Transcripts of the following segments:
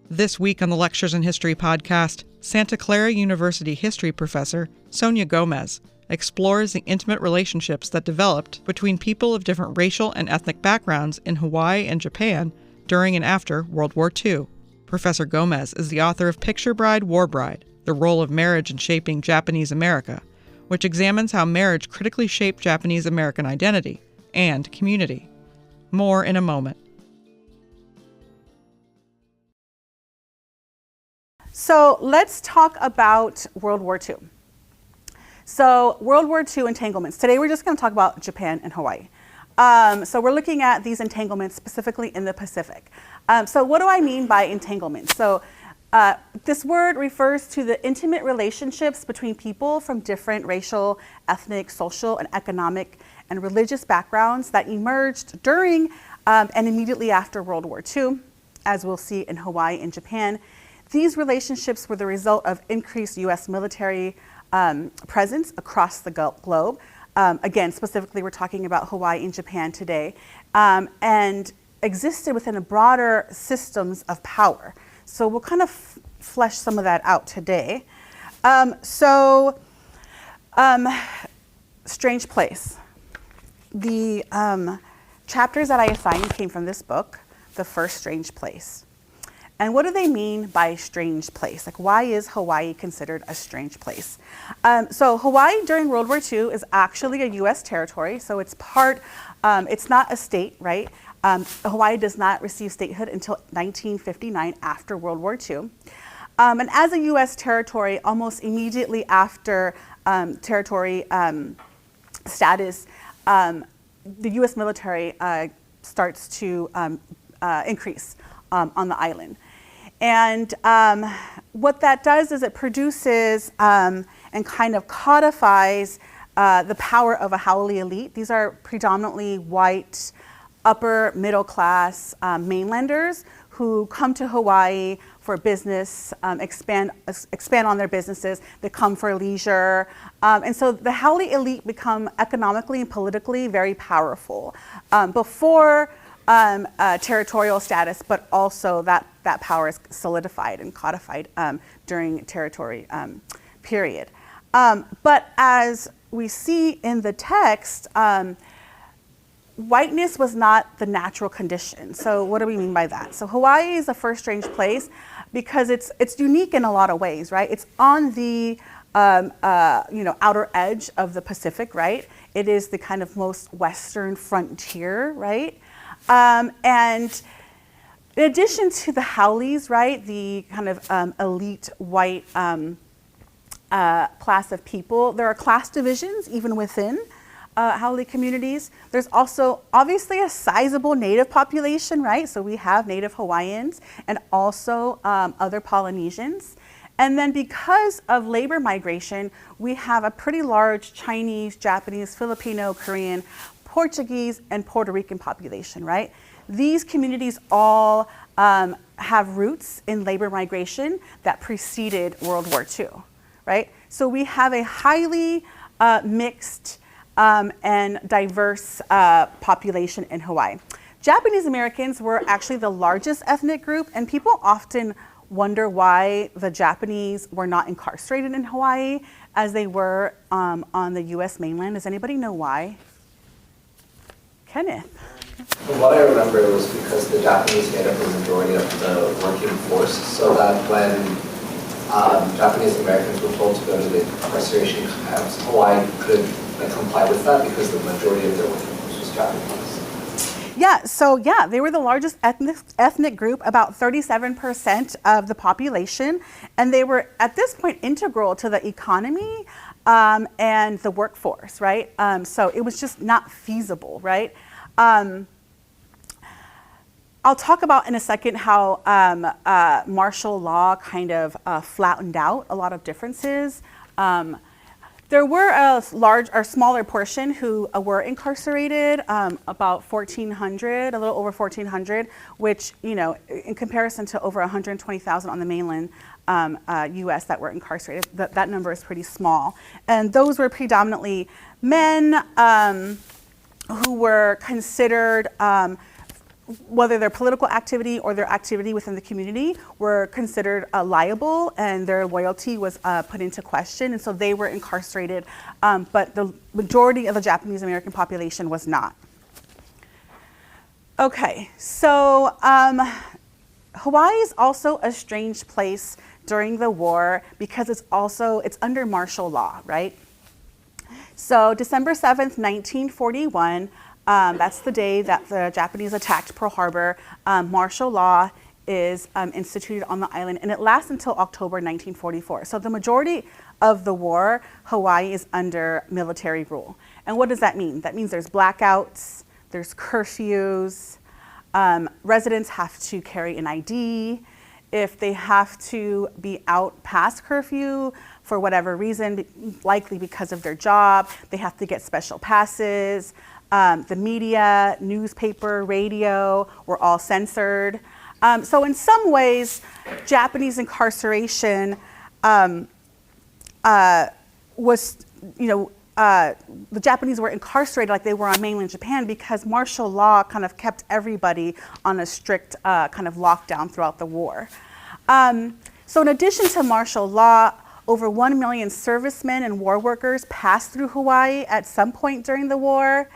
This week on the Lectures in History podcast, Santa Clara University history professor Sonia Gomez explores the intimate relationships that developed between people of different racial and ethnic backgrounds in Hawaii and Japan during and after World War II. Professor Gomez is the author of Picture Bride, War Bride, The Role of Marriage in Shaping Japanese America, which examines how marriage critically shaped Japanese American identity and community. More in a moment. So let's talk about World War II. So World War II entanglements. Today we're just going to talk about Japan and Hawaii. So we're looking at these entanglements specifically in the Pacific. So what do I mean by entanglements? So this word refers to the intimate relationships between people from different racial, ethnic, social, and economic and religious backgrounds that emerged during and immediately after World War II, as we'll see in Hawaii and Japan. These relationships were the result of increased U.S. military presence across the globe. Again, specifically, we're talking about Hawaii and Japan today, and existed within a broader systems of power. So we'll kind of flesh some of that out today. Strange Place. The chapters that I assigned came from this book, The First Strange Place. And what do they mean by strange place? Like, why is Hawaii considered a strange place? So Hawaii during World War II is actually a U.S. territory. So it's it's not a state, right? Hawaii does not receive statehood until 1959 after World War II. And as a U.S. territory, almost immediately after territory status, the U.S. military starts to increase on the island. And what that does is it produces and kind of codifies the power of a haole elite. These are predominantly white, upper middle class mainlanders who come to Hawaii for business, expand on their businesses. They come for leisure. And so the haole elite become economically and politically very powerful before territorial status, but also that power is solidified and codified during territory period. But as we see in the text, whiteness was not the natural condition. So what do we mean by that? So Hawaii is the first strange place because it's unique in a lot of ways, right? It's on the outer edge of the Pacific, right? It is the kind of most western frontier, right? And in addition to the haoles, right, the kind of elite white class of people, there are class divisions even within haole communities. There's also obviously a sizable native population, right? So we have native Hawaiians and also other Polynesians. And then because of labor migration, we have a pretty large Chinese, Japanese, Filipino, Korean, Portuguese, and Puerto Rican population, right? These communities all have roots in labor migration that preceded World War II, right? So we have a highly mixed and diverse population in Hawaii. Japanese Americans were actually the largest ethnic group, and people often wonder why the Japanese were not incarcerated in Hawaii as they were on the U.S. mainland. Does anybody know why? Kenneth. From what I remember, it was because the Japanese made up the majority of the working force, so that when Japanese Americans were told to go to the incarceration camps, Hawaii could comply with that because the majority of their working force was Japanese. Yeah, so they were the largest ethnic group, about 37% of the population, and they were at this point integral to the economy and the workforce, right? So it was just not feasible, right? I'll talk about in a second how martial law kind of flattened out a lot of differences. There were a large or smaller portion who were incarcerated, about 1,400, a little over 1,400, which, in comparison to over 120,000 on the mainland U.S. that were incarcerated, that number is pretty small. And those were predominantly men who were considered whether their political activity or their activity within the community were considered liable, and their loyalty was put into question, and so they were incarcerated, but the majority of the Japanese American population was not. Okay, so Hawaii is also a strange place during the war because it's under martial law, right? So December 7th, 1941, that's the day that the Japanese attacked Pearl Harbor. Martial law is instituted on the island, and it lasts until October 1944. So the majority of the war, Hawaii is under military rule. And what does that mean? That means there's blackouts, there's curfews, residents have to carry an ID. If they have to be out past curfew for whatever reason, likely because of their job, they have to get special passes. The media, newspaper, radio were all censored. So in some ways, Japanese incarceration was, the Japanese were incarcerated like they were on mainland Japan because martial law kind of kept everybody on a strict kind of lockdown throughout the war. So in addition to martial law, over 1 million servicemen and war workers passed through Hawaii at some point during the war.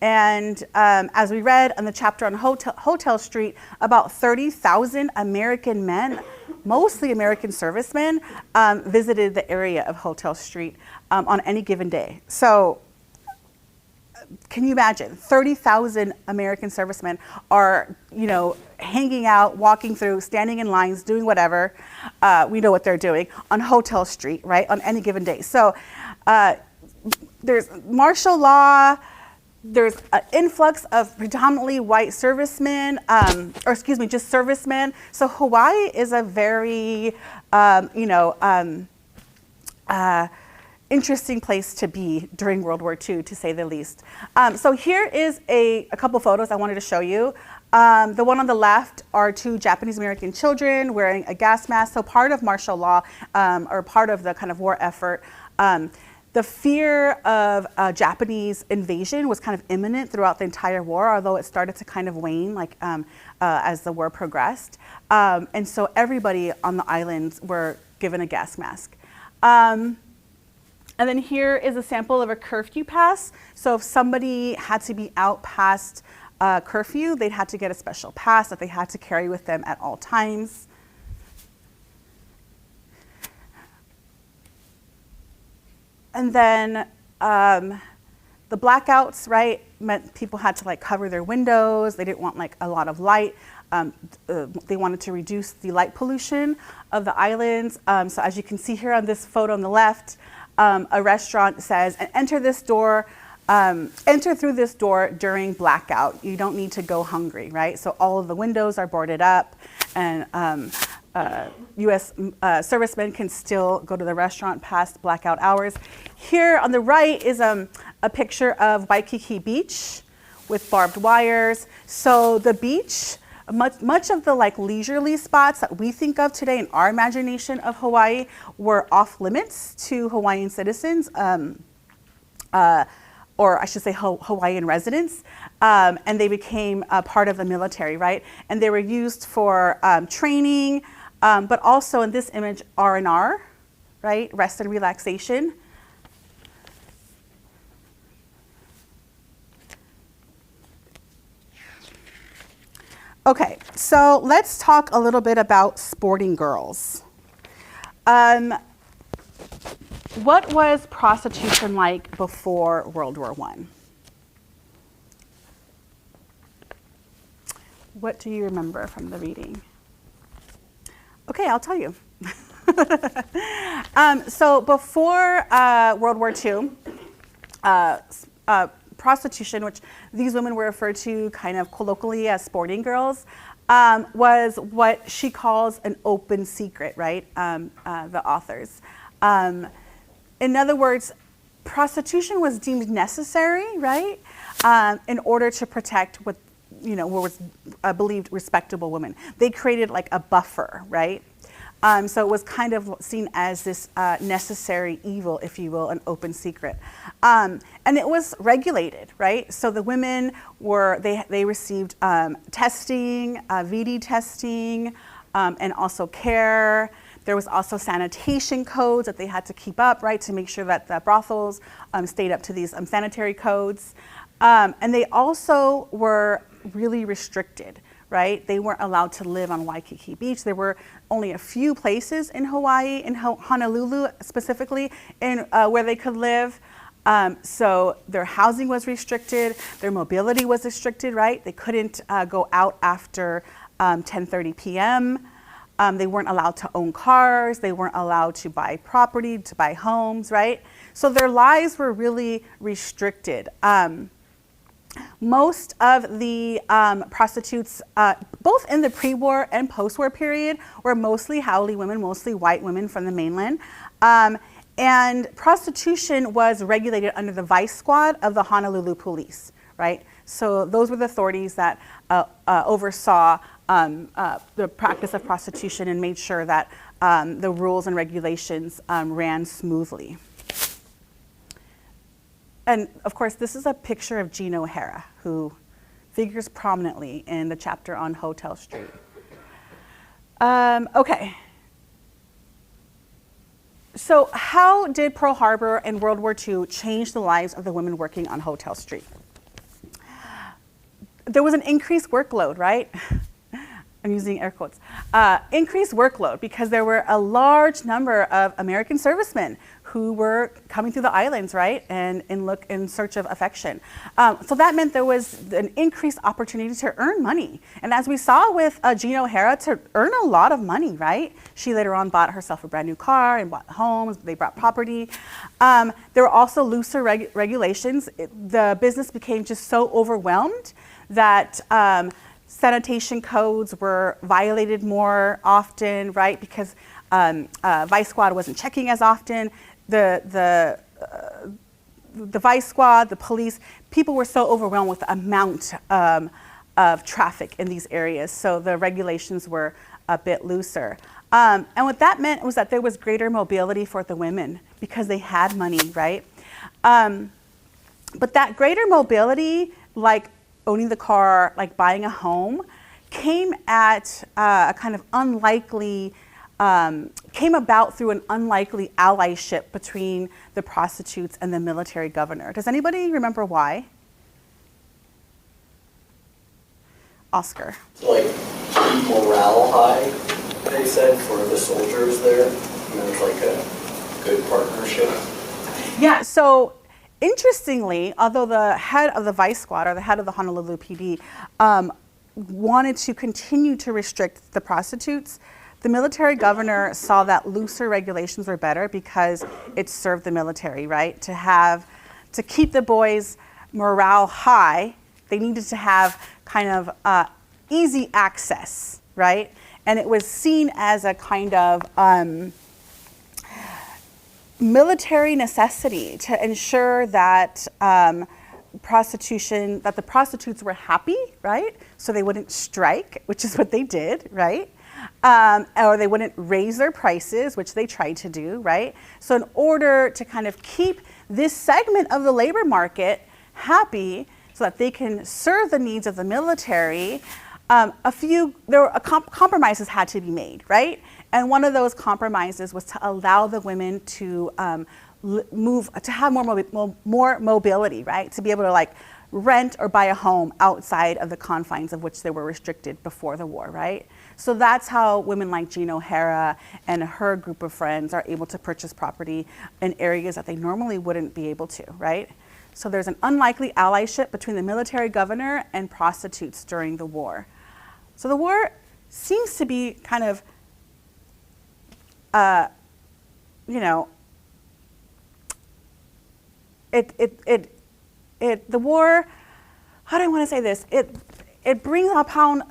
And as we read on the chapter on Hotel Street, about 30,000 American men, mostly American servicemen, visited the area of Hotel Street on any given day. So can you imagine? 30,000 American servicemen are, hanging out, walking through, standing in lines, doing whatever. We know what they're doing on Hotel Street, right, on any given day. So there's martial law. There's an influx of predominantly white servicemen, just servicemen. So Hawaii is a very, interesting place to be during World War II, to say the least. So here is a couple photos I wanted to show you. The one on the left are 2 Japanese American children wearing a gas mask. So part of martial law, or part of the kind of war effort, the fear of Japanese invasion was kind of imminent throughout the entire war, although it started to kind of wane as the war progressed. And so everybody on the islands were given a gas mask. And then here is a sample of a curfew pass. So if somebody had to be out past curfew, they'd had to get a special pass that they had to carry with them at all times. And then the blackouts, right, meant people had to cover their windows. They didn't want a lot of light. They wanted to reduce the light pollution of the islands. So as you can see here on this photo on the left, a restaurant says, enter through this door during blackout. You don't need to go hungry, right? So all of the windows are boarded up, and U.S. Servicemen can still go to the restaurant past blackout hours. Here on the right is a picture of Waikiki Beach with barbed wires. So the beach, much of the leisurely spots that we think of today in our imagination of Hawaii were off limits to Hawaiian citizens, or I should say Hawaiian residents, and they became a part of the military, right? And they were used for training, but also in this image, R&R, right? Rest and relaxation. Okay, so let's talk a little bit about sporting girls. What was prostitution like before World War I? What do you remember from the reading? Okay, I'll tell you. So before World War II, prostitution, which these women were referred to kind of colloquially as sporting girls, was what she calls an open secret, right? The authors. In other words, prostitution was deemed necessary, right? In order to protect what was believed respectable women. They created a buffer, right? So it was kind of seen as this necessary evil, if you will, an open secret. And it was regulated, right? So the women they received testing, VD testing, and also care. There was also sanitation codes that they had to keep up, right, to make sure that the brothels stayed up to these sanitary codes. And they also were really restricted, right? They weren't allowed to live on Waikiki Beach. There were only a few places in Hawaii, in Honolulu specifically, where they could live. So their housing was restricted, their mobility was restricted, right? They couldn't go out after 10:30 p.m. They weren't allowed to own cars. They weren't allowed to buy property, to buy homes, right? So their lives were really restricted. Most of the prostitutes, both in the pre-war and post-war period, were mostly haole women, mostly white women from the mainland. And prostitution was regulated under the vice squad of the Honolulu police, right? So those were the authorities that oversaw the practice of prostitution and made sure that the rules and regulations ran smoothly. And of course, this is a picture of Jean O'Hara, who figures prominently in the chapter on Hotel Street. Okay. So how did Pearl Harbor and World War II change the lives of the women working on Hotel Street? There was an increased workload, right? I'm using air quotes. Increased workload because there were a large number of American servicemen who were coming through the islands, right, and in search of affection. So that meant there was an increased opportunity to earn money. And as we saw with Jean O'Hara, to earn a lot of money, right? She later on bought herself a brand new car and bought homes. They bought property. There were also looser regulations. The business became just so overwhelmed that sanitation codes were violated more often, right? Because Vice Squad wasn't checking as often. The Vice Squad, the police, people were so overwhelmed with the amount of traffic in these areas. So the regulations were a bit looser. And what that meant was that there was greater mobility for the women because they had money, right? But that greater mobility, like owning the car, like buying a home, came at a kind of unlikely, came about through an unlikely allyship between the prostitutes and the military governor. Does anybody remember why? Oscar. To like keep morale high, they said, for the soldiers there. And it was like a good partnership. Yeah, so interestingly, although the head of the Vice Squad, or the head of the Honolulu PD, wanted to continue to restrict the prostitutes, the military governor saw that looser regulations were better because it served the military, right? To keep the boys' morale high, they needed to have kind of easy access, right? And it was seen as a kind of military necessity to ensure that the prostitutes were happy, right? So they wouldn't strike, which is what they did, right? Or they wouldn't raise their prices, which they tried to do, right? So in order to kind of keep this segment of the labor market happy so that they can serve the needs of the military, compromises had to be made, right? And one of those compromises was to allow the women to to have more mobility, right? To be able to like rent or buy a home outside of the confines of which they were restricted before the war, right? So that's how women like Jean O'Hara and her group of friends are able to purchase property in areas that they normally wouldn't be able to, right? So there's an unlikely allyship between the military governor and prostitutes during the war. So the war seems to be kind of, the war, how do I want to say this? It brings upon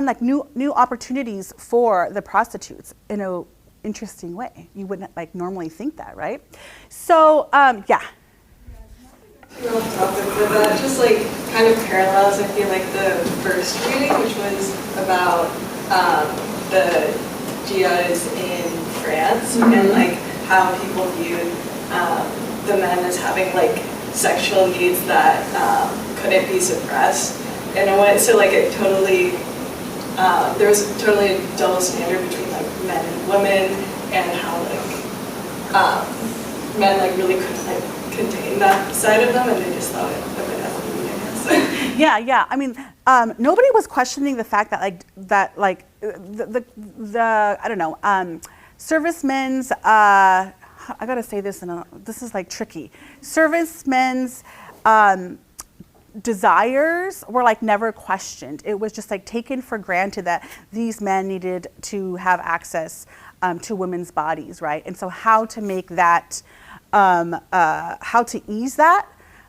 like new opportunities for the prostitutes in an interesting way. You wouldn't like normally think that, right? So yeah. Off topic, but that just like kind of parallels, I feel like, the first reading, which was about the GIs in France and like how people viewed the men as having like sexual needs that couldn't be suppressed. And it went so like it totally there was totally a double standard between like men and women, and how like men like really couldn't like contain that side of them, and they just thought of it as a weakness. Yeah. I mean, nobody was questioning the fact that the I don't know, servicemen's. I gotta say this, this is like tricky. Servicemen's desires were like never questioned. It was just like taken for granted that these men needed to have access to women's bodies, right? And so how to make that, how to ease that,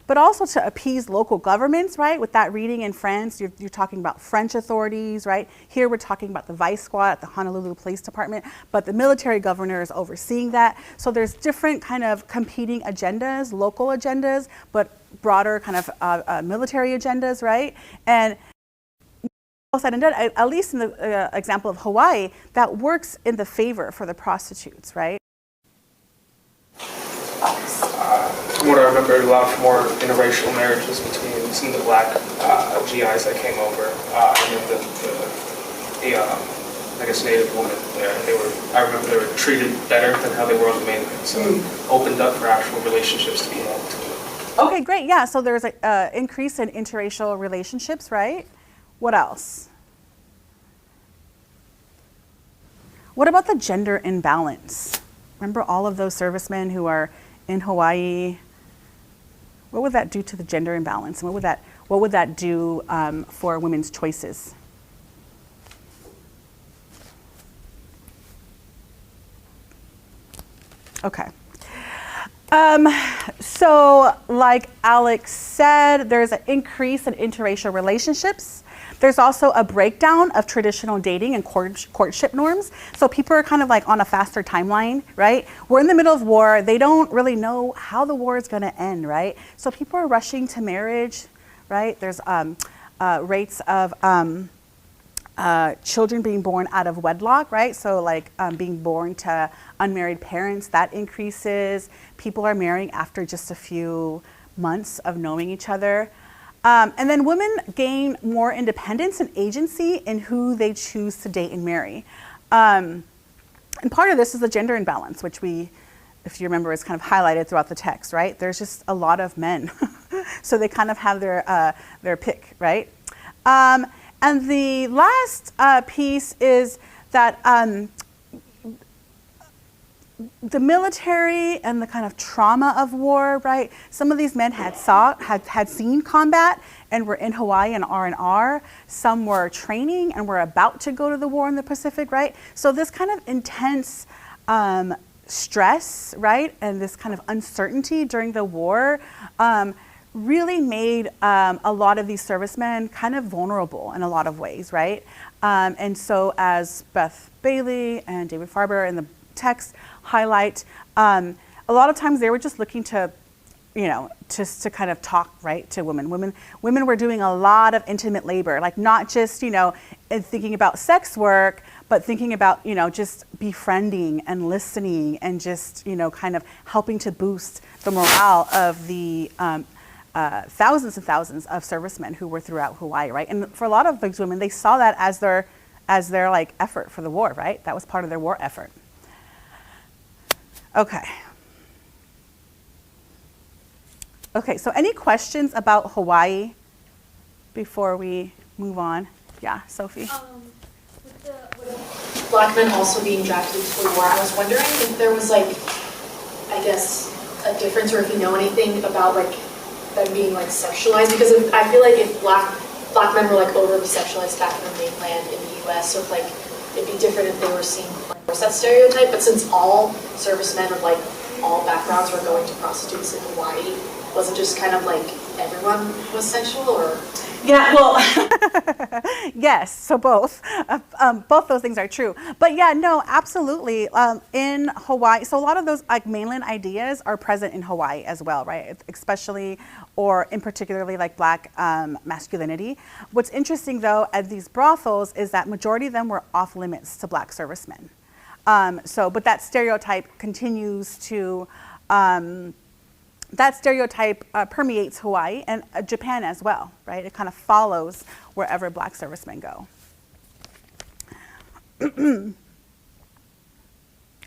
but also to appease local governments, right? With that reading in France, you're talking about French authorities, right? Here we're talking about the vice squad at the Honolulu Police Department, but the military governor is overseeing that. So there's different kind of competing agendas, local agendas, but broader kind of military agendas, right? And all said and done, at least in the example of Hawaii, that works in the favor for the prostitutes, right? From what I remember, it allowed for more interracial marriages between some of the black GIs that came over, and then I guess Native women there. I remember they were treated better than how they were on the mainland, so it opened up for actual relationships to be held between them. Okay, great, yeah, so there's an increase in interracial relationships, right? What else? What about the gender imbalance? Remember all of those servicemen who are in Hawaii? What would that do to the gender imbalance? And what would that do for women's choices? Okay. So like Alex said, there's an increase in interracial relationships. There's also a breakdown of traditional dating and courtship norms. So people are kind of like on a faster timeline, right? We're in the middle of war. They don't really know how the war is going to end, right? So people are rushing to marriage, right? There's rates of children being born out of wedlock, right? So like being born to unmarried parents, that increases. People are marrying after just a few months of knowing each other. And then women gain more independence and agency in who they choose to date and marry. And part of this is the gender imbalance, which if you remember, is kind of highlighted throughout the text, right? There's just a lot of men. So they kind of have their pick, right? And the last piece is that the military and the kind of trauma of war, right? Some of these men had seen combat and were in Hawaii and R&R. Some were training and were about to go to the war in the Pacific, right? So this kind of intense stress, right? And this kind of uncertainty during the war really made a lot of these servicemen kind of vulnerable in a lot of ways, right? And so as Beth Bailey and David Farber in the text highlight, a lot of times they were just looking to, just to kind of talk, right, to women. Women were doing a lot of intimate labor, like not just, thinking about sex work, but thinking about, just befriending and listening and just, kind of helping to boost the morale of the thousands and thousands of servicemen who were throughout Hawaii, right? And for a lot of these women, they saw that as their like effort for the war, right? That was part of their war effort. Okay. Okay, so any questions about Hawaii before we move on? Yeah, Sophie? With Black men also being drafted into the war, I was wondering if there was like, I guess, a difference, or if you know anything about like them being like sexualized, because I feel like if black men were like overly sexualized back in the mainland in the US, so if like it'd be different if they were seen like that stereotype, but since all servicemen of like all backgrounds were going to prostitutes in Hawaii, was it just kind of like everyone was sexual, or? Yeah, well, yes, so both those things are true. But yeah, no, absolutely. In Hawaii, so a lot of those like mainland ideas are present in Hawaii as well, right? Especially, or in particularly like Black masculinity. What's interesting though at these brothels is that majority of them were off limits to Black servicemen. But that stereotype continues to, that stereotype permeates Hawaii and Japan as well, right? It kind of follows wherever Black servicemen go.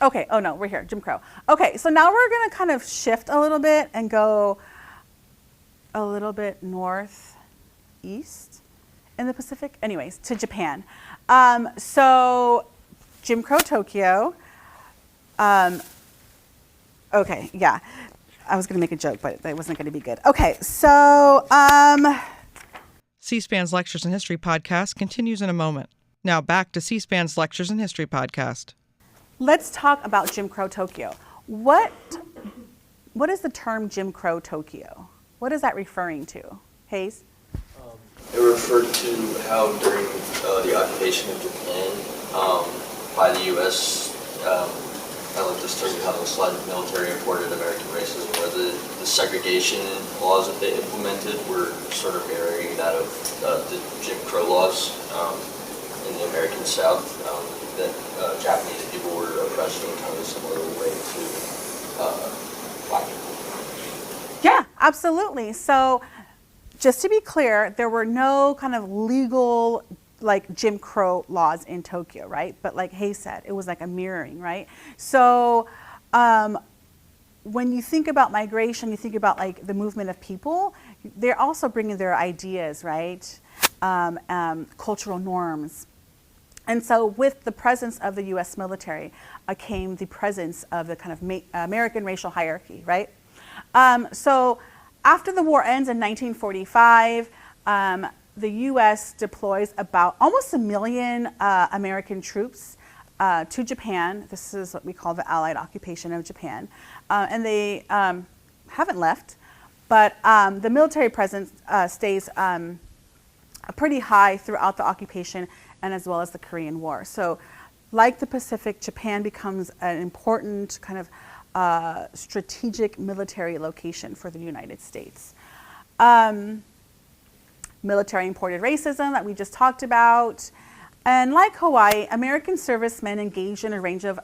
Okay, oh no, we're here, Jim Crow. Okay, so now we're gonna kind of shift a little bit and go a little bit northeast in the Pacific, anyways, to Japan. So Jim Crow Tokyo, okay, yeah. I was gonna make a joke, but that wasn't gonna be good. Okay, so, C-SPAN's Lectures in History podcast continues in a moment. Now back to C-SPAN's Lectures in History podcast. let's talk about Jim Crow Tokyo. What is the term Jim Crow Tokyo? What is that referring to? Hayes? It referred to how during the occupation of Japan by the U.S., I like this term, how the slide military imported American racism, where the segregation laws that they implemented were sort of mirroring that of the Jim Crow laws in the American South, that Japanese people were oppressed in kind of a similar way to Black people. Yeah, absolutely. So just to be clear, there were no kind of legal like Jim Crow laws in Tokyo, right? But like Hayes said, it was like a mirroring, right? So when you think about migration, you think about like the movement of people, they're also bringing their ideas, right? Cultural norms. And so with the presence of the US military came the presence of the kind of American racial hierarchy, right? So after the war ends in 1945, the US deploys about almost 1 million American troops to Japan. This is what we call the Allied occupation of Japan. And they haven't left, but the military presence stays pretty high throughout the occupation and as well as the Korean War. So like the Pacific, Japan becomes an important kind of strategic military location for the United States. Military imported racism that we just talked about. And like Hawaii, American servicemen engaged in a range of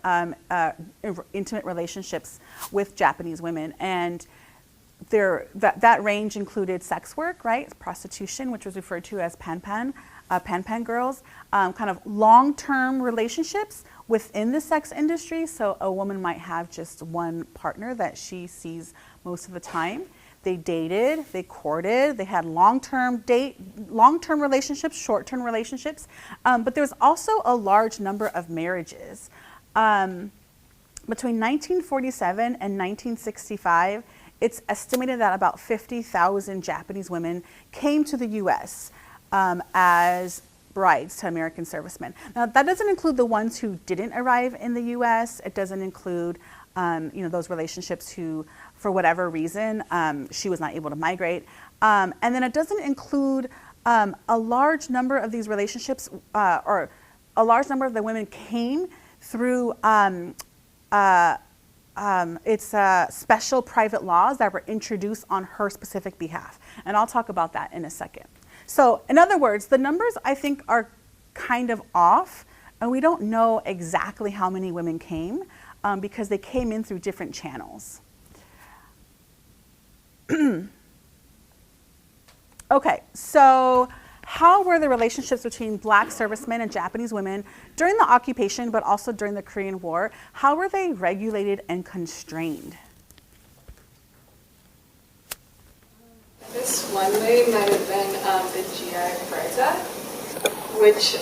intimate relationships with Japanese women. And that range included sex work, right? Prostitution, which was referred to as pan-pan girls, kind of long-term relationships within the sex industry. So a woman might have just one partner that she sees most of the time. They dated, they courted, they had long-term relationships, short-term relationships, but there was also a large number of marriages. Between 1947 and 1965, it's estimated that about 50,000 Japanese women came to the U.S. As brides to American servicemen. Now, that doesn't include the ones who didn't arrive in the U.S. It doesn't include those relationships who, for whatever reason, she was not able to migrate. And then it doesn't include a large number of these relationships, or a large number of the women came through special private laws that were introduced on her specific behalf. And I'll talk about that in a second. So in other words, the numbers I think are kind of off, and we don't know exactly how many women came because they came in through different channels. Okay, so how were the relationships between Black servicemen and Japanese women during the occupation, but also during the Korean War? How were they regulated and constrained? This one way might have been the GI Rights Act, which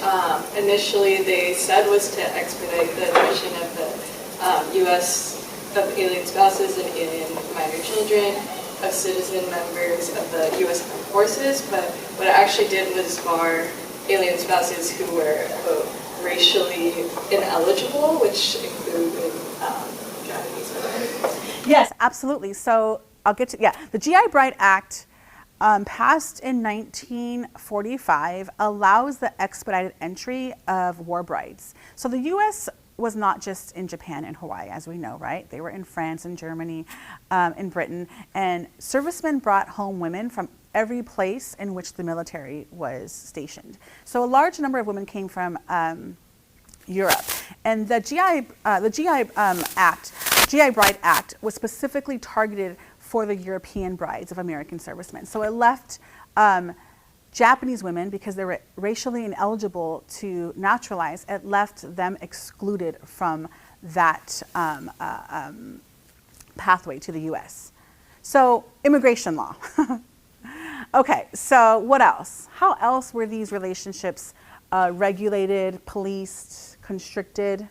initially they said was to expedite the admission of the U.S. of alien spouses and alien minor children of citizen members of the U.S. Armed Forces, but what it actually did was bar alien spouses who were racially ineligible, which included Japanese women. Yes, absolutely. So I'll get to, the GI Bride Act passed in 1945 allows the expedited entry of war brides. So the U.S. was not just in Japan and Hawaii, as we know, right? They were in France and Germany, in Britain, and servicemen brought home women from every place in which the military was stationed. So a large number of women came from Europe. And the GI Bride Act was specifically targeted for the European brides of American servicemen. So it left Japanese women, because they were racially ineligible to naturalize, it left them excluded from that pathway to the US. So immigration law. Okay, so what else? How else were these relationships regulated, policed, constricted?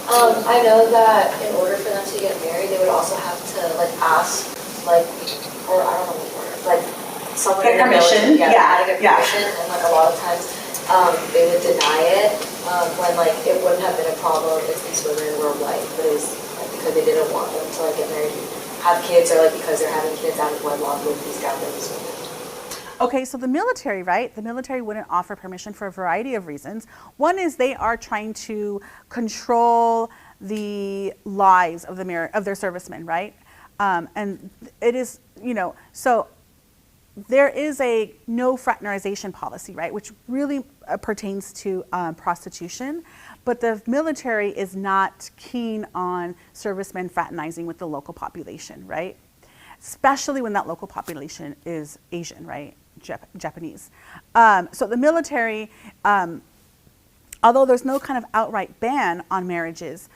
I know that in order for them to get married, they would also have to like ask, like, or I don't know what word, like someone Get permission. Yeah, Yeah, to get permission, and like a lot of times they would deny it when like it wouldn't have been a problem if these women were white, but it was like, because they didn't want them to like get married, have kids, or like because they're having kids out of wedlock with these Japanese women. Okay, so the military, right? The military wouldn't offer permission for a variety of reasons. One is they are trying to control the lives of their servicemen, right? And it is, so there is a no fraternization policy, right? Which really pertains to prostitution, but the military is not keen on servicemen fraternizing with the local population, right? Especially when that local population is Asian, right? Japanese. So the military, although there's no kind of outright ban on marriages,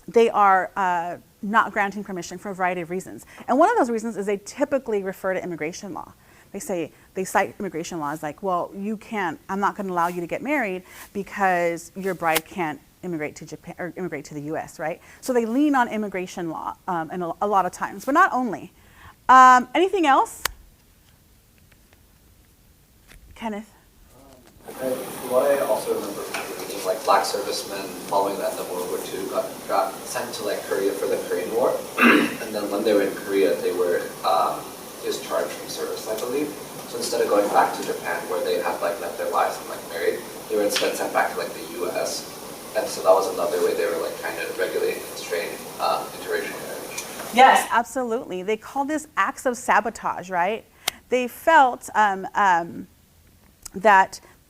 they are not granting permission for a variety of reasons. And one of those reasons is they typically refer to immigration law. They cite immigration law as like, well, I'm not going to allow you to get married because your bride can't immigrate to Japan or immigrate to the US, right? So they lean on immigration law and a lot of times, but not only. Anything else? Kenneth? What I also remember reading, like black servicemen following the end of World War II got sent to like Korea for the Korean War, and then when they were in Korea, they were discharged from service, I believe. So instead of going back to Japan, where they had like lived their lives and like married, they were instead sent back to like the U.S. And so that was another way they were like kind of regulating and constraining interracial marriage. Yes, absolutely. They call this acts of sabotage, right? They felt that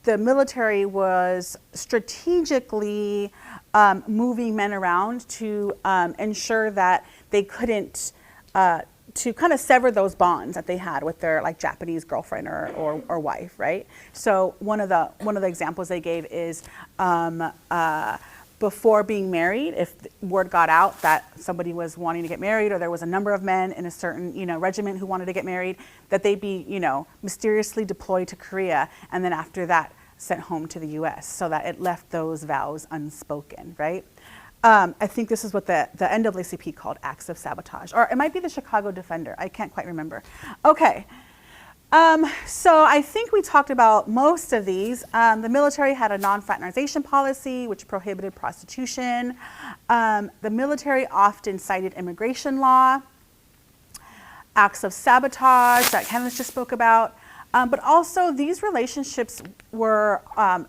the military was strategically moving men around to ensure that they couldn't, to kind of sever those bonds that they had with their like Japanese girlfriend or wife, right? So one of the examples they gave is before being married, if word got out that somebody was wanting to get married, or there was a number of men in a certain regiment who wanted to get married, that they'd be mysteriously deployed to Korea, and then after that sent home to the U.S. so that it left those vows unspoken, right? I think this is what the NAACP called acts of sabotage, or it might be the Chicago Defender. I can't quite remember. Okay. So I think we talked about most of these. The military had a non-fraternization policy, which prohibited prostitution. The military often cited immigration law, acts of sabotage that Kenneth just spoke about. But also these relationships were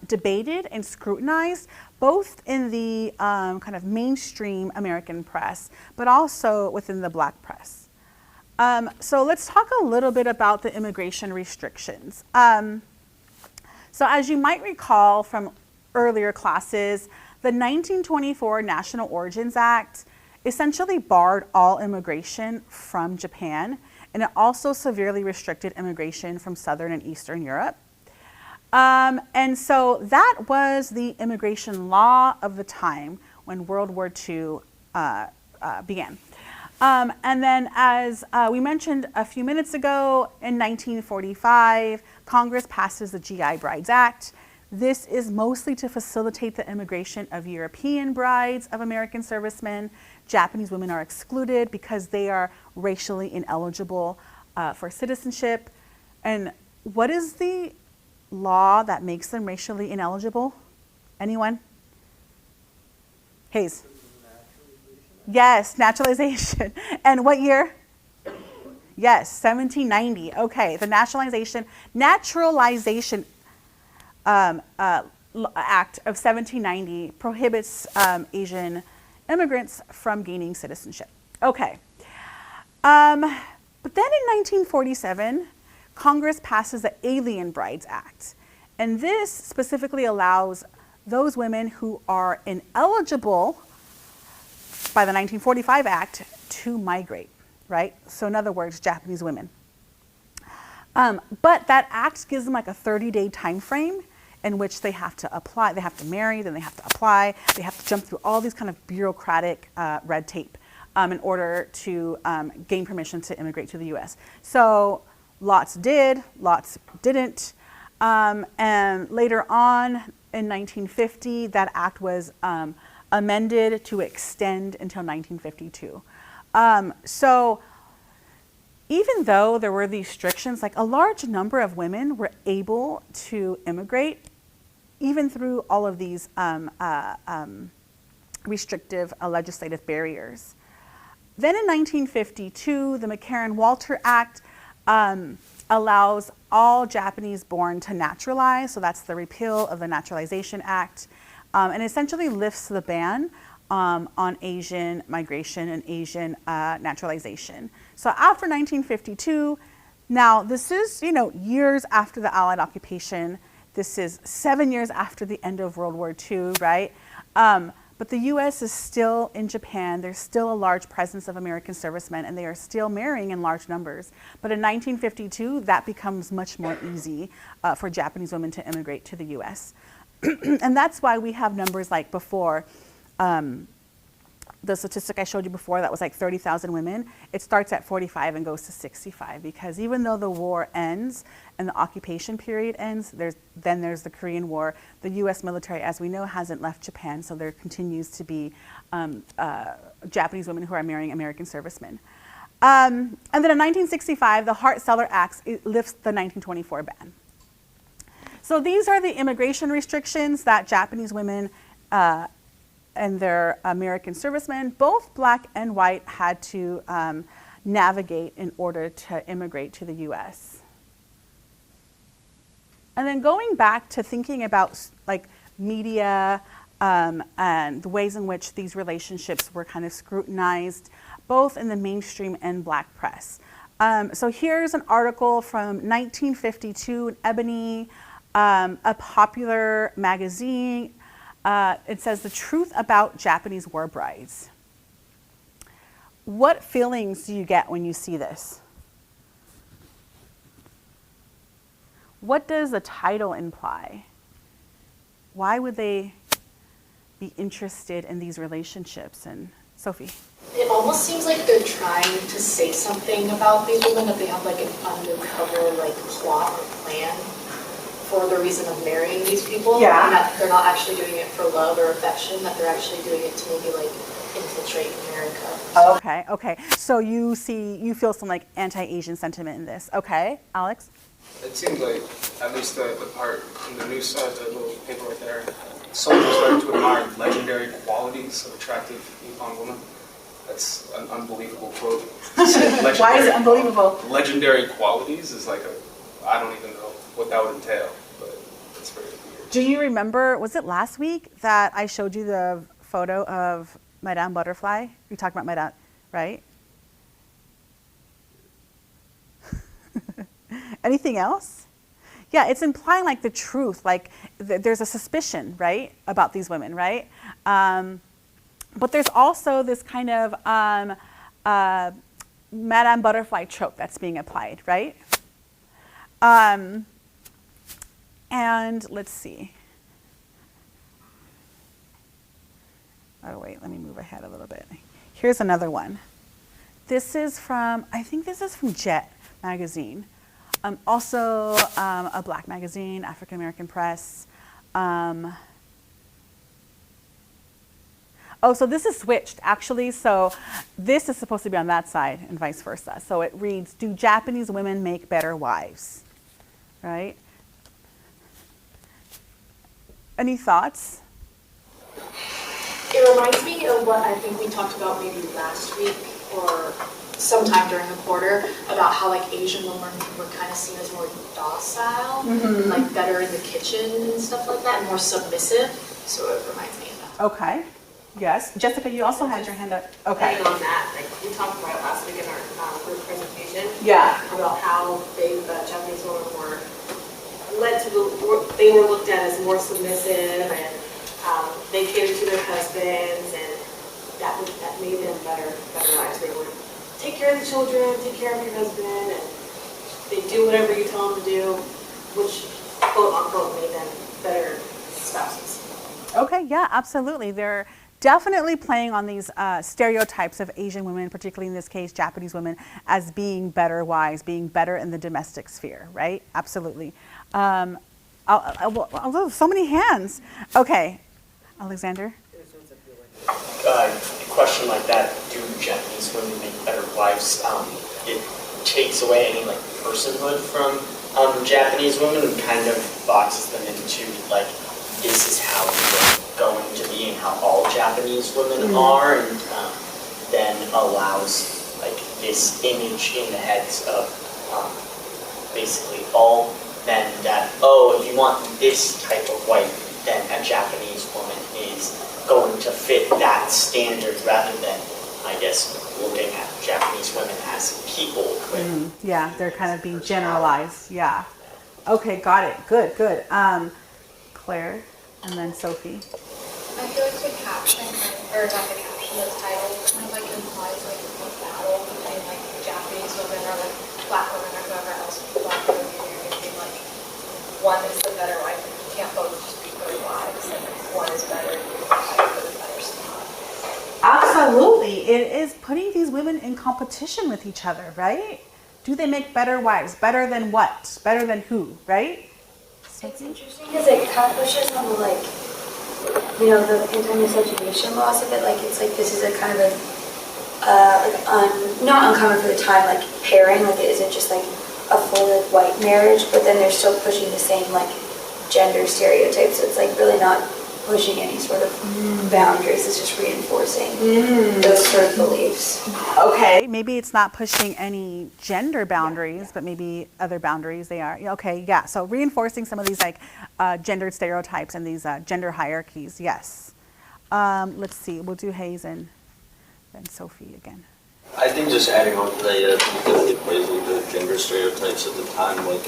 debated and scrutinized, both in the kind of mainstream American press, but also within the Black press. So let's talk a little bit about the immigration restrictions. So as you might recall from earlier classes, the 1924 National Origins Act essentially barred all immigration from Japan, and it also severely restricted immigration from Southern and Eastern Europe. And so that was the immigration law of the time when World War II began. And then as we mentioned a few minutes ago, in 1945, Congress passes the GI Brides Act. This is mostly to facilitate the immigration of European brides of American servicemen. Japanese women are excluded because they are racially ineligible for citizenship. And what is the law that makes them racially ineligible? Anyone? Hayes. Yes, naturalization. And what year? Yes, 1790. Okay, the Naturalization Act of 1790 prohibits Asian immigrants from gaining citizenship. Okay. But then in 1947, Congress passes the Alien Brides Act. And this specifically allows those women who are ineligible by the 1945 Act to migrate, right? So in other words, Japanese women. But that act gives them like a 30-day time frame in which they have to apply, they have to marry, then they have to apply, they have to jump through all these kind of bureaucratic red tape in order to gain permission to immigrate to the US. So lots did, lots didn't. And later on in 1950, that act was amended to extend until 1952. So even though there were these restrictions, like a large number of women were able to immigrate even through all of these restrictive legislative barriers. Then in 1952, the McCarran-Walter Act allows all Japanese born to naturalize, so that's the repeal of the Naturalization Act, and essentially lifts the ban on Asian migration and Asian naturalization. So after 1952, now this is, years after the Allied occupation. This is 7 years after the end of World War II, right? But the US is still in Japan. There's still a large presence of American servicemen, and they are still marrying in large numbers. But in 1952, that becomes much more easy for Japanese women to immigrate to the US. And that's why we have numbers like before. The statistic I showed you before, that was like 30,000 women. It starts at 45 and goes to 65, because even though the war ends and the occupation period ends, there's the Korean War. The US military, as we know, hasn't left Japan, so there continues to be Japanese women who are marrying American servicemen. And then in 1965, the Hart-Celler Act lifts the 1924 ban. So these are the immigration restrictions that Japanese women and their American servicemen, both black and white, had to navigate in order to immigrate to the US. And then going back to thinking about like media and the ways in which these relationships were kind of scrutinized, both in the mainstream and black press. So here's an article from 1952 in Ebony, a popular magazine. It says, "The truth about Japanese war brides." What feelings do you get when you see this? What does the title imply? Why would they be interested in these relationships? And Sophie? It almost seems like they're trying to say something about these women, that they have like an undercover like plot or plan for the reason of marrying these people. Yeah. And that they're not actually doing it for love or affection, that they're actually doing it to maybe like infiltrate America. Okay. So you feel some like anti-Asian sentiment in this. Okay, Alex? It seems like, at least the part in the news side, the little paper right there, soldiers started to admire legendary qualities of attractive Nippon women. That's an unbelievable quote. Why is it unbelievable? Legendary qualities is like I don't even know what that would entail, but it's very weird. Do you remember, was it last week that I showed you the photo of Madame Butterfly? We talked about Madame, right? Anything else? Yeah, it's implying like the truth, like there's a suspicion, right, about these women, right? But there's also this kind of Madame Butterfly trope that's being applied, right? And let's see. Oh, wait, let me move ahead a little bit. Here's another one. This is from, I think this is from Jet magazine. Also a black magazine, African American press. Oh, so this is switched, actually. So this is supposed to be on that side and vice versa. So it reads, "Do Japanese women make better wives?" Right? Any thoughts? It reminds me of what I think we talked about maybe last week or sometime during the quarter, about how like Asian women were kind of seen as more docile, and like better in the kitchen and stuff like that, and more submissive. So it reminds me of that. Okay. Yes, Jessica, you also had your hand up. Okay. Adding on that, like we talked about it last week in our group presentation. Yeah. About how Japanese women were they were looked at as more submissive, and they catered to their husbands, and that made them better wives. They would take care of the children, take care of your husband, and they do whatever you tell them to do, which quote unquote made them better spouses. Okay, yeah, absolutely. They're definitely playing on these stereotypes of Asian women, particularly in this case, Japanese women, as being better wives, being better in the domestic sphere, right? Absolutely. So many hands. Okay, Alexander? A question like that, do Japanese women make better wives? It takes away any like personhood from Japanese women and kind of boxes them into like, this is how we're going to be and how all Japanese women are, and then allows like this image in the heads of basically all men that, oh, if you want this type of wife, then a Japanese woman is going to fit that standard rather than, I guess, looking at Japanese women as people. Yeah, they're kind of being generalized. Yeah. Okay, got it. Good, good. Claire, and then Sophie. I feel like the caption, or not the caption, the title kind of like implies like a battle between like Japanese women or like Black women or whoever else Black women are being like, one is the better wife, and you can't both just be good wives, and one is better, for the better spot. Absolutely. It is putting these women in competition with each other, right? Do they make better wives? Better than what? Better than who, right? It's interesting because it kind of pushes on the, like, you know, the anti-miscegenation laws of it. Like, it's like this is a kind of not uncommon for the time, like pairing. Like, it isn't just like a full like, white marriage, but then they're still pushing the same like gender stereotypes. So it's like really not pushing any sort of boundaries. It's just reinforcing those sort of beliefs. Okay, maybe it's not pushing any gender boundaries, but maybe other boundaries they are. Okay, yeah, so reinforcing some of these like gendered stereotypes and these gender hierarchies, yes. Let's see, we'll do Hayes and then Sophie again. I think just adding on to that, definitely plays with the gender stereotypes at the time, like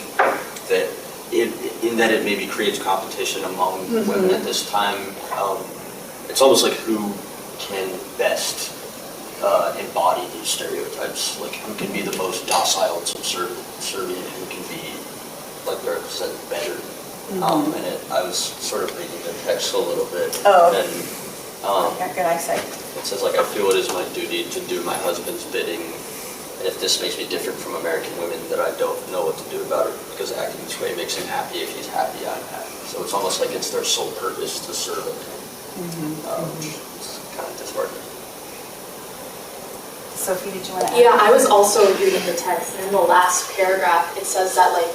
that. In that it maybe creates competition among women at this time. It's almost like who can best embody these stereotypes. Like who can be the most docile and subservient, who can be like represented better. I was sort of reading the text a little bit. Good eyesight. It says like, I feel it is my duty to do my husband's bidding. And if this makes me different from American women, that I don't know what to do about it, because acting this way makes him happy. If he's happy, I'm happy. So it's almost like it's their sole purpose to serve him. It's kind of disheartening. Sophie, did you want to add? Yeah, I was also reading the text, and in the last paragraph, it says that like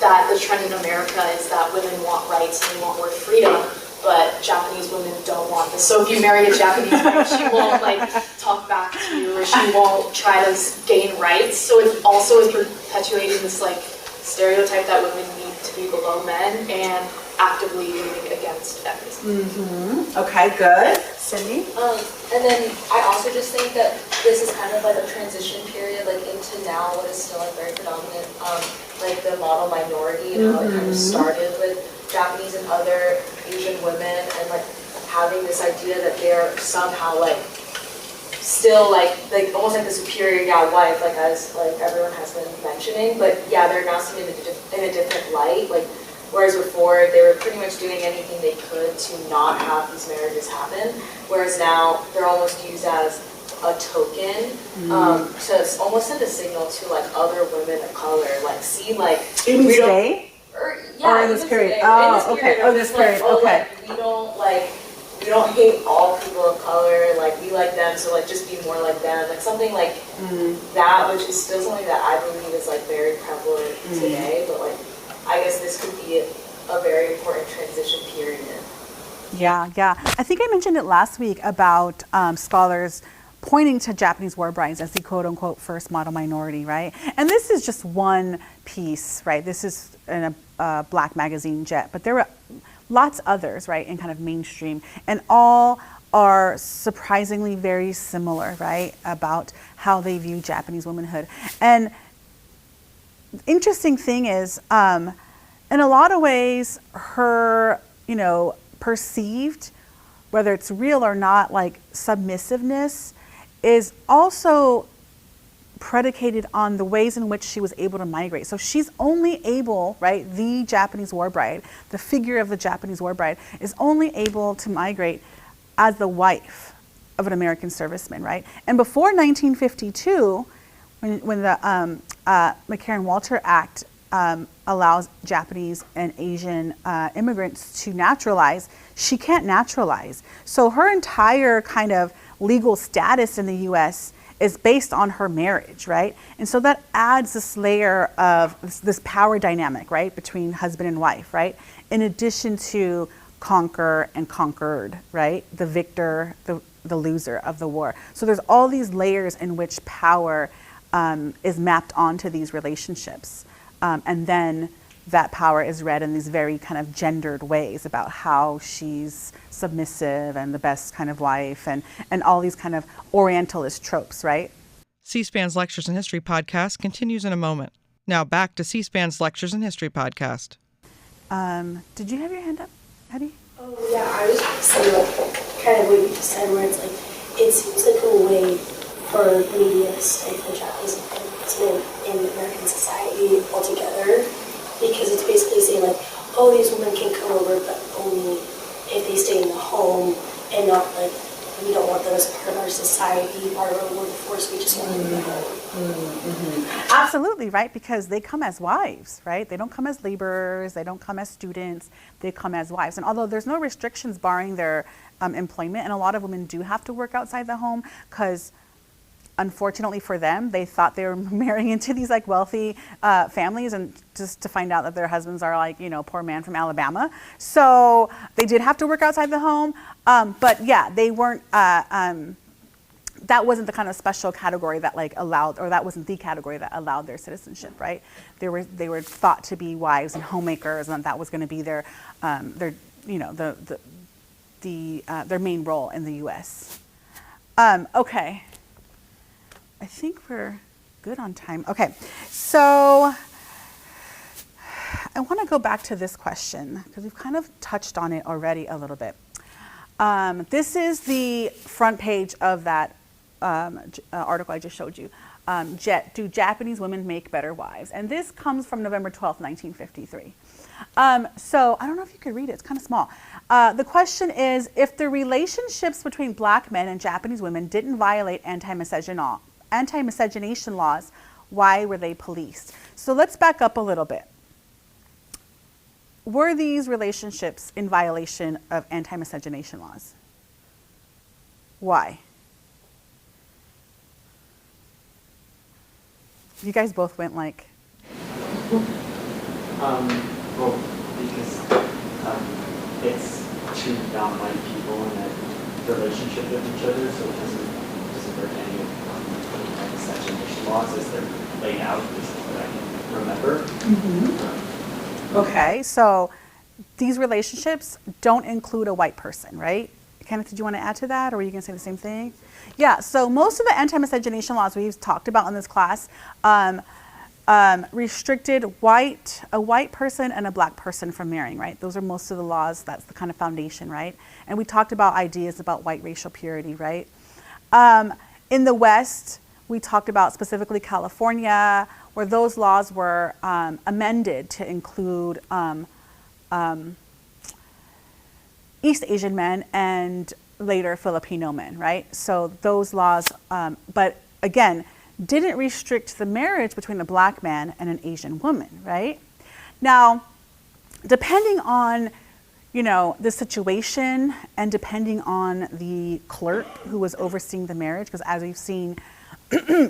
that the trend in America is that women want rights and they want more freedom, but Japanese women don't want this. So if you marry a Japanese wife, she won't like talk back to you, or she won't try to gain rights. So it also is perpetuating this like stereotype that women need to be below men and actively moving against feminism. Okay, good. Cindy? And then I also just think that this is kind of like a transition period, like into now what is still like very predominant, like the model minority, and how it kind of started with Japanese and other Asian women, and like having this idea that they're somehow like still like almost like the superior wife, like as like everyone has been mentioning, but yeah, they're now seen in a different light, like whereas before they were pretty much doing anything they could to not have these marriages happen, whereas now they're almost used as a token, so it's almost like a signal to like other women of color, like see like Even today? Or in this even period? today, Oh, in okay. Oh, this period. oh, Okay. like, we don't hate all people of color, like we like them, so like just be more like them, like something like that, which is still something that I believe is like very prevalent today, but like I guess this could be a very important transition period. Yeah. I think I mentioned it last week about scholars pointing to Japanese war brides as the quote-unquote first model minority, right? And this is just one piece, right? This is in a Black magazine, Jet, but there were lots others, right, in kind of mainstream, and all are surprisingly very similar, right, about how they view Japanese womanhood. And the interesting thing is, in a lot of ways, her, perceived, whether it's real or not, like submissiveness is also predicated on the ways in which she was able to migrate. So she's only able, right, the Japanese war bride, the figure of the Japanese war bride, is only able to migrate as the wife of an American serviceman, right? And before 1952, when the McCarran-Walter Act allows Japanese and Asian immigrants to naturalize, she can't naturalize. So her entire kind of legal status in the U.S. is based on her marriage, right? And so that adds this layer of this power dynamic, right, between husband and wife, right? In addition to conquer and conquered, right? The victor, the loser of the war. So there's all these layers in which power is mapped onto these relationships. And then that power is read in these very kind of gendered ways about how she's submissive and the best kind of wife and all these kind of Orientalist tropes, right? C-SPAN's Lectures in History podcast continues in a moment. Now back to C-SPAN's Lectures in History podcast. Did you have your hand up, Eddie? Oh yeah, I was going to say like kind of what you just said, where it's like it seems like a way for media to stifle Japanese in American society altogether, because it's basically saying like, oh, these women can come over, but only if they stay in the home, and not like, we don't want them as part of our society, part of our workforce, we just want them in the home. Absolutely, right? Because they come as wives, right? They don't come as laborers, they don't come as students, they come as wives. And although there's no restrictions barring their employment, and a lot of women do have to work outside the home, because unfortunately for them, they thought they were marrying into these like wealthy families, and just to find out that their husbands are like, poor man from Alabama. So they did have to work outside the home. But yeah, they weren't, that wasn't the kind of special category that like allowed, or that wasn't the category that allowed their citizenship, right? They were thought to be wives and homemakers, and that was going to be their main role in the U.S. Okay. I think we're good on time. Okay, so I want to go back to this question because we've kind of touched on it already a little bit. This is the front page of that article I just showed you. Do Japanese women make better wives? And this comes from November 12th, 1953. So I don't know if you could read it. It's kind of small. The question is, if the relationships between black men and Japanese women didn't violate anti-miscegenation laws, why were they policed? So let's back up a little bit. Were these relationships in violation of anti-miscegenation laws? Why? You guys both went like... Well, because it's two non-white people in a relationship with each other, so it doesn't break any of miscegenation laws as they're laid out, at least what I can remember. Mm-hmm. Okay, so these relationships don't include a white person, right? Kenneth, did you want to add to that, or were you going to say the same thing? Yeah, so most of the anti-miscegenation laws we've talked about in this class restricted a white person and a black person from marrying, right? Those are most of the laws. That's the kind of foundation, right? And we talked about ideas about white racial purity, right? In the West, we talked about specifically California, where those laws were amended to include East Asian men and later Filipino men, right? So those laws, but again, didn't restrict the marriage between a black man and an Asian woman, right? Now, depending on, the situation and depending on the clerk who was overseeing the marriage, because as we've seen,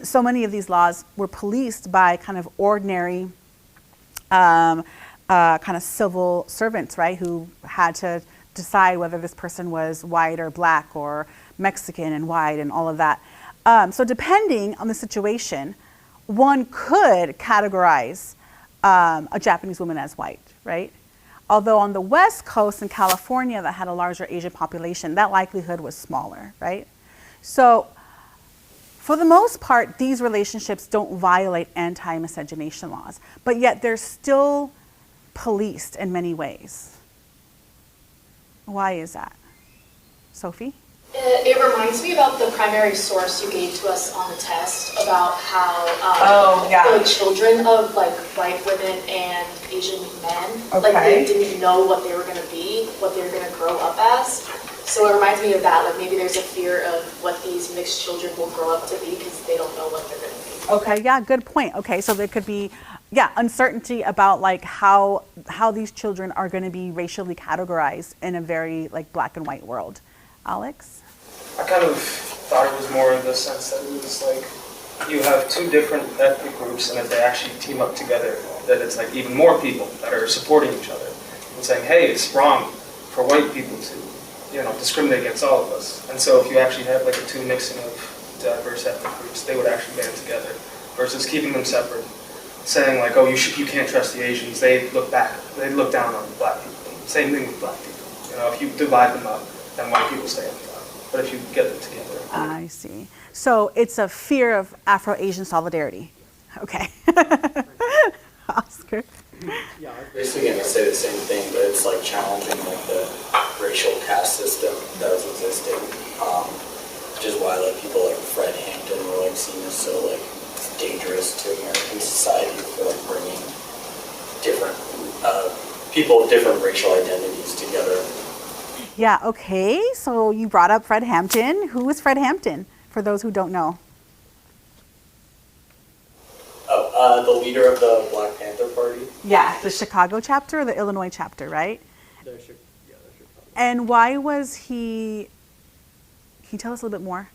so many of these laws were policed by kind of ordinary kind of civil servants, right, who had to decide whether this person was white or black or Mexican and white and all of that. So depending on the situation, one could categorize a Japanese woman as white, right? Although on the West Coast in California that had a larger Asian population, that likelihood was smaller, right? So for the most part, these relationships don't violate anti-miscegenation laws, but yet they're still policed in many ways. Why is that? Sophie? It reminds me about the primary source you gave to us on the test about how the children of like white women and Asian men, like they didn't know what they were going to be, what they were going to grow up as. So it reminds me of that, like maybe there's a fear of what these mixed children will grow up to be because they don't know what they're going to be. Okay, yeah, good point. Okay, so there could be, uncertainty about like how these children are going to be racially categorized in a very like black and white world. Alex? I kind of thought it was more in the sense that it was like you have two different ethnic groups, and if they actually team up together, that it's like even more people that are supporting each other and saying, hey, it's wrong for white people to, discriminate against all of us. And so if you actually have like a two mixing of diverse ethnic groups, they would actually band together versus keeping them separate, saying like, oh, you can't trust the Asians. They look down on black people. Same thing with black people. If you divide them up, then white people stay on top. But if you get them together. I see. So it's a fear of Afro-Asian solidarity. Okay. Oscar? Yeah, I was basically going to say the same thing, but it's like challenging like the racial caste system that was existing, which is why like people like Fred Hampton were like seen as so like dangerous to American society for like bringing different people of different racial identities together. Yeah, okay. So you brought up Fred Hampton. Who is Fred Hampton, for those who don't know? Oh, the leader of the Black Panther Party? Yeah, the Chicago chapter or the Illinois chapter, right? The Chicago. And why was he, can you tell us a little bit more?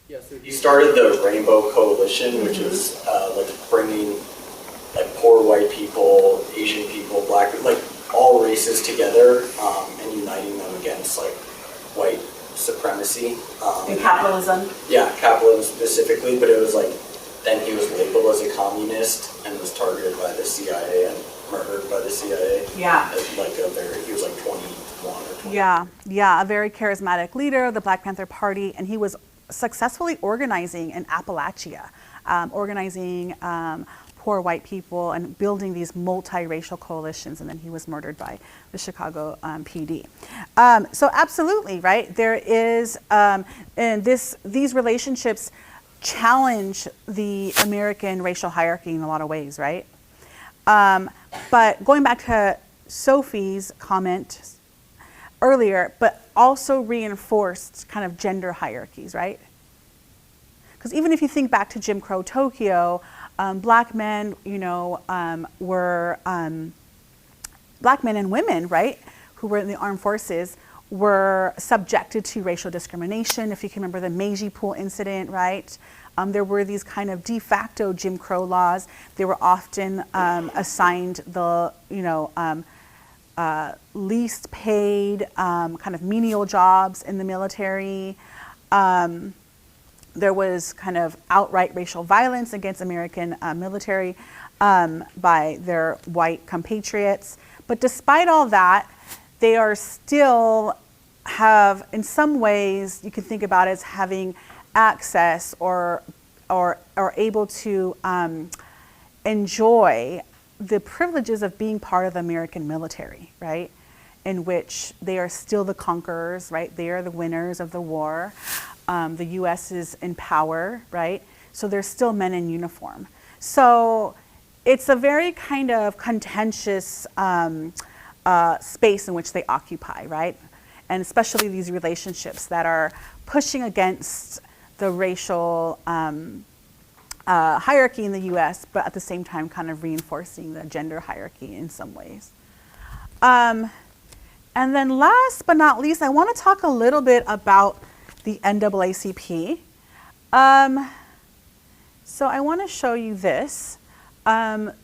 Yeah, so he started the Rainbow Coalition, which is like bringing like poor white people, Asian people, black, like all races together and uniting them against like white supremacy. And capitalism? Yeah, capitalism specifically, but it was like, then he was labeled as a communist and was targeted by the CIA and murdered by the CIA. Yeah. As like he was like 21 or 20. Yeah, a very charismatic leader of the Black Panther Party, and he was successfully organizing in Appalachia, organizing poor white people and building these multiracial coalitions, and then he was murdered by the Chicago PD. So absolutely, right? There is, and these relationships challenge the American racial hierarchy in a lot of ways, right? But going back to Sophie's comment earlier, but also reinforced kind of gender hierarchies, right? Because even if you think back to Jim Crow Tokyo, black men, were black men and women, right, who were in the armed forces, were subjected to racial discrimination. If you can remember the Meiji Pool incident, right? There were these kind of de facto Jim Crow laws. They were often assigned the, least paid kind of menial jobs in the military. There was kind of outright racial violence against American military by their white compatriots. But despite all that, they are still have, in some ways, you can think about it as having access or able to enjoy the privileges of being part of the American military, right? In which they are still the conquerors, right? They are the winners of the war. The U.S. is in power, right? So there's still men in uniform. So it's a very kind of contentious space in which they occupy, right? And especially these relationships that are pushing against the racial hierarchy in the U.S., but at the same time kind of reinforcing the gender hierarchy in some ways. And then last but not least, I want to talk a little bit about the NAACP. So I want to show you this.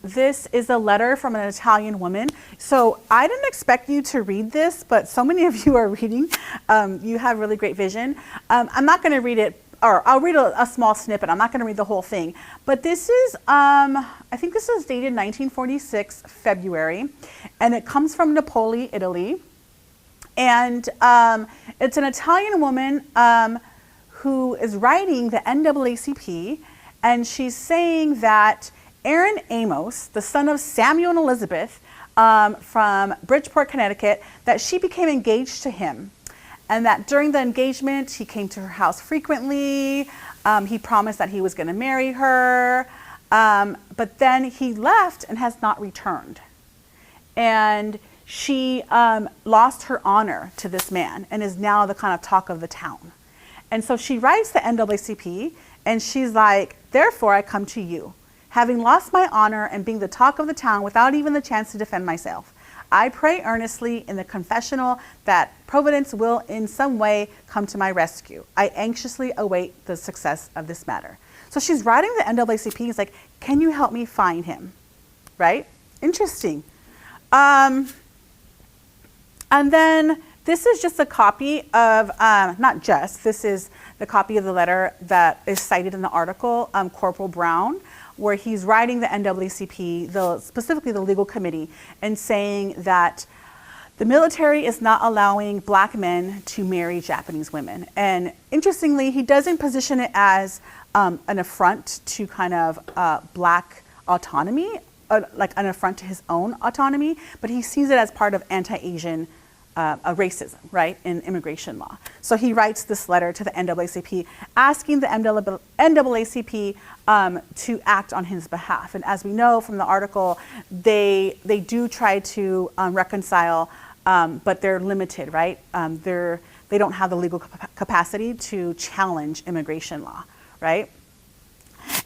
This is a letter from an Italian woman. So I didn't expect you to read this, but so many of you are reading. You have really great vision. I'm not going to read it or I'll read a small snippet. I'm not going to read the whole thing. But this is, I think this is dated 1946, February. And it comes from Napoli, Italy. And it's an Italian woman who is writing the NAACP. And she's saying that Aaron Amos, the son of Samuel and Elizabeth from Bridgeport, Connecticut, that she became engaged to him. And that during the engagement, he came to her house frequently. He promised that he was going to marry her. But then he left and has not returned. And she lost her honor to this man and is now the kind of talk of the town. And so she writes the NAACP and she's like, therefore I come to you, having lost my honor and being the talk of the town without even the chance to defend myself. I pray earnestly in the confessional that Providence will in some way come to my rescue. I anxiously await the success of this matter. So she's writing the NAACP. It's like, can you help me find him? Right? Interesting. And then this is just a copy of, not just, this is the copy of the letter that is cited in the article, Corporal Brown, where he's writing the NAACP, specifically the legal committee, and saying that the military is not allowing black men to marry Japanese women. And interestingly, he doesn't position it as an affront to kind of black autonomy, like an affront to his own autonomy, but he sees it as part of anti-Asian racism, right, in immigration law. So he writes this letter to the NAACP asking the NAACP to act on his behalf. And as we know from the article, they do try to reconcile, but they're limited, right? They don't have the legal capacity to challenge immigration law, right?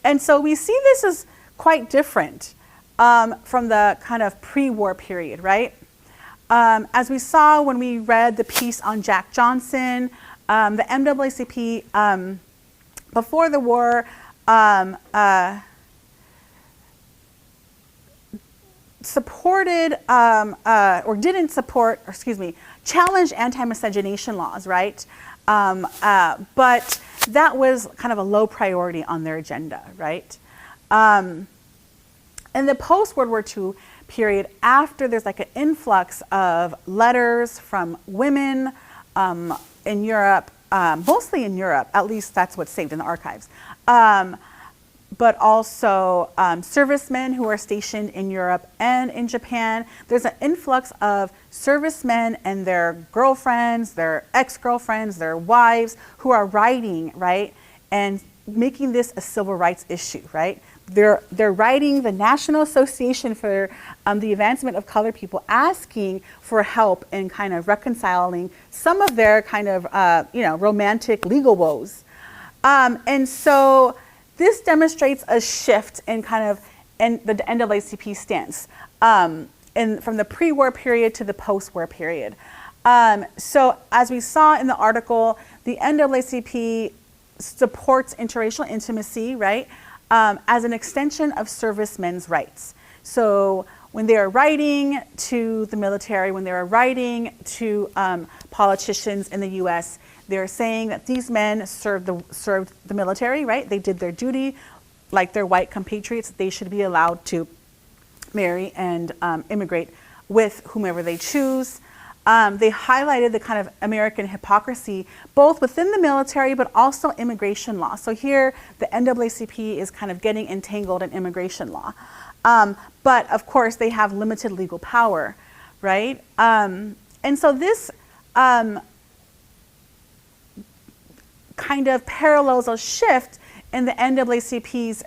And so we see this as quite different from the kind of pre-war period, right? As we saw when we read the piece on Jack Johnson, the NAACP before the war supported or didn't support, or excuse me, challenged anti-miscegenation laws, right? But that was kind of a low priority on their agenda, right? In the post-World War II period, after there's like an influx of letters from women in Europe, mostly in Europe, at least that's what's saved in the archives, but also servicemen who are stationed in Europe and in Japan. There's an influx of servicemen and their girlfriends, their ex-girlfriends, their wives who are writing, right, and making this a civil rights issue, right? They're writing the National Association for the Advancement of Colored People, asking for help in kind of reconciling some of their kind of romantic legal woes, and so this demonstrates a shift in kind of in the NAACP stance from the pre-war period to the post-war period. So as we saw in the article, the NAACP supports interracial intimacy, right? As an extension of servicemen's rights. So when they are writing to the military, when they are writing to politicians in the U.S., they're saying that these men served the military, right? They did their duty like their white compatriots. They should be allowed to marry and immigrate with whomever they choose. They highlighted the kind of American hypocrisy, both within the military, but also immigration law. So here, the NAACP is kind of getting entangled in immigration law. But of course, they have limited legal power, right? And so this kind of parallels a shift in the NAACP's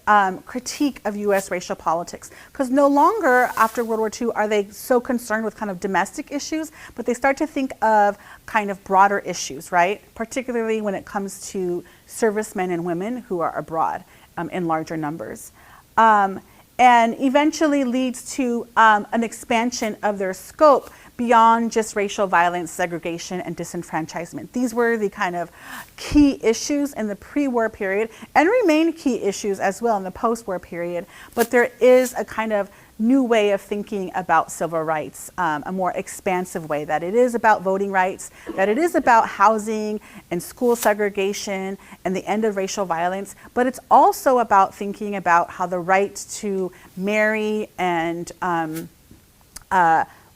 critique of U.S. racial politics. Because no longer, after World War II, are they so concerned with kind of domestic issues, but they start to think of kind of broader issues, right? Particularly when it comes to servicemen and women who are abroad in larger numbers. And eventually leads to an expansion of their scope beyond just racial violence, segregation, and disenfranchisement. These were the kind of key issues in the pre-war period and remain key issues as well in the post-war period. But there is a kind of new way of thinking about civil rights, a more expansive way, that it is about voting rights, that it is about housing and school segregation and the end of racial violence, but it's also about thinking about how the right to marry and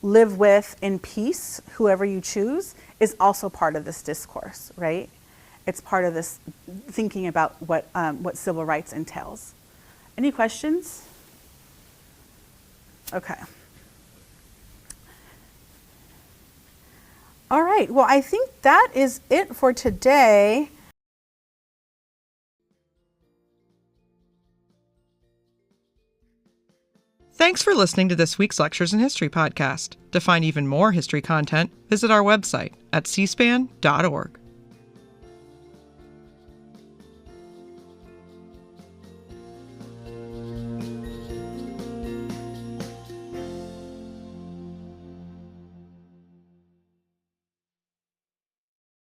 live with in peace, whoever you choose, is also part of this discourse, right? It's part of this thinking about what civil rights entails. Any questions? Okay. All right, well, I think that is it for today. Thanks for listening to this week's Lectures in History podcast. To find even more history content, visit our website at cspan.org.